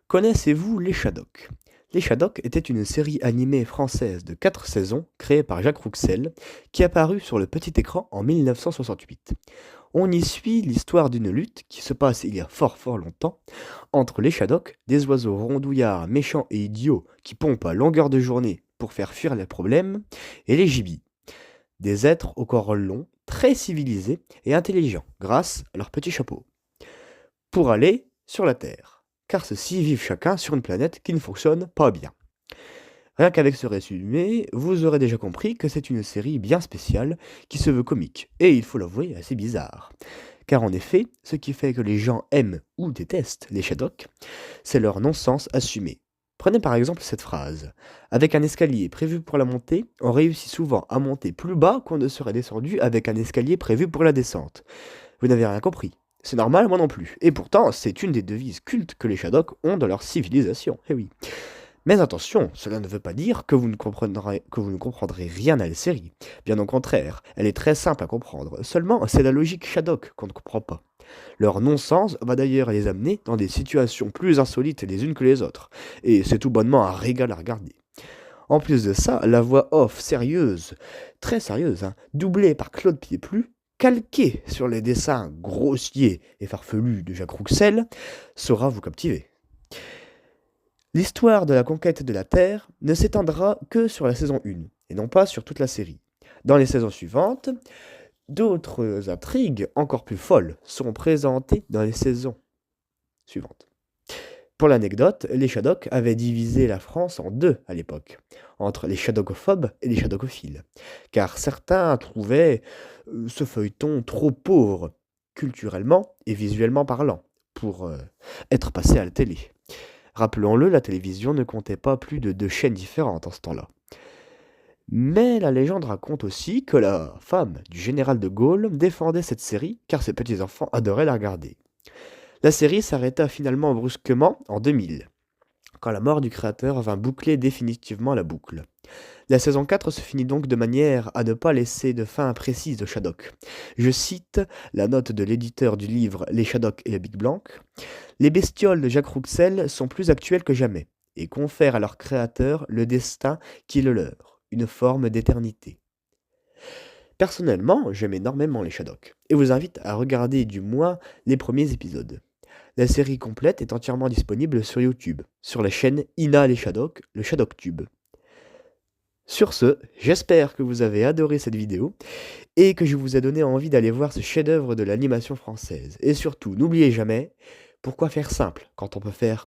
Connaissez-vous Les Shadocks? Les Shadocks était une série animée française de 4 saisons créée par Jacques Rouxel qui apparut sur le petit écran en 1968. On y suit l'histoire d'une lutte qui se passe il y a fort longtemps entre les Shadocks, des oiseaux rondouillards méchants et idiots qui pompent à longueur de journée pour faire fuir les problèmes, et les Gibis, des êtres au corps long, très civilisés et intelligents grâce à leurs petits chapeaux, pour aller sur la Terre, car ceux-ci vivent chacun sur une planète qui ne fonctionne pas bien. Rien qu'avec ce résumé, vous aurez déjà compris que c'est une série bien spéciale qui se veut comique, et il faut l'avouer assez bizarre. Car en effet, ce qui fait que les gens aiment ou détestent les Shadocks, c'est leur non-sens assumé. Prenez par exemple cette phrase. Avec un escalier prévu pour la montée, on réussit souvent à monter plus bas qu'on ne serait descendu avec un escalier prévu pour la descente. Vous n'avez rien compris. C'est normal, moi non plus. Et pourtant, c'est une des devises cultes que les Shadocks ont dans leur civilisation. Eh oui. Mais attention, cela ne veut pas dire que vous ne comprendrez rien à la série. Bien au contraire, elle est très simple à comprendre. Seulement, c'est la logique Shadok qu'on ne comprend pas. Leur non-sens va d'ailleurs les amener dans des situations plus insolites les unes que les autres. Et c'est tout bonnement un régal à regarder. En plus de ça, la voix off sérieuse, très sérieuse, doublée par Claude Pieplu, calquée sur les dessins grossiers et farfelus de Jacques Rouxel, saura vous captiver. L'histoire de la conquête de la Terre ne s'étendra que sur la saison 1, et non pas sur toute la série. Dans les saisons suivantes, d'autres intrigues encore plus folles seront présentées dans les saisons suivantes. Pour l'anecdote, les Shadocks avaient divisé la France en deux à l'époque, entre les Shadokophobes et les Shadokophiles, car certains trouvaient ce feuilleton trop pauvre, culturellement et visuellement parlant, pour être passé à la télé. Rappelons-le, la télévision ne comptait pas plus de 2 chaînes différentes en ce temps-là. Mais la légende raconte aussi que la femme du général de Gaulle défendait cette série car ses petits-enfants adoraient la regarder. La série s'arrêta finalement brusquement en 2000, quand la mort du créateur vint boucler définitivement la boucle. La saison 4 se finit donc de manière à ne pas laisser de fin précise aux Shadocks. Je cite la note de l'éditeur du livre Les Shadocks et le Big Blanc. Les bestioles de Jacques Rouxel sont plus actuelles que jamais et confèrent à leur créateur le destin qui est le leur, une forme d'éternité. Personnellement, j'aime énormément les Shadocks et vous invite à regarder du moins les premiers épisodes. La série complète est entièrement disponible sur YouTube, sur la chaîne Ina les Shadocks, le ShadocTube. Sur ce, j'espère que vous avez adoré cette vidéo et que je vous ai donné envie d'aller voir ce chef-d'œuvre de l'animation française. Et surtout, n'oubliez jamais, pourquoi faire simple quand on peut faire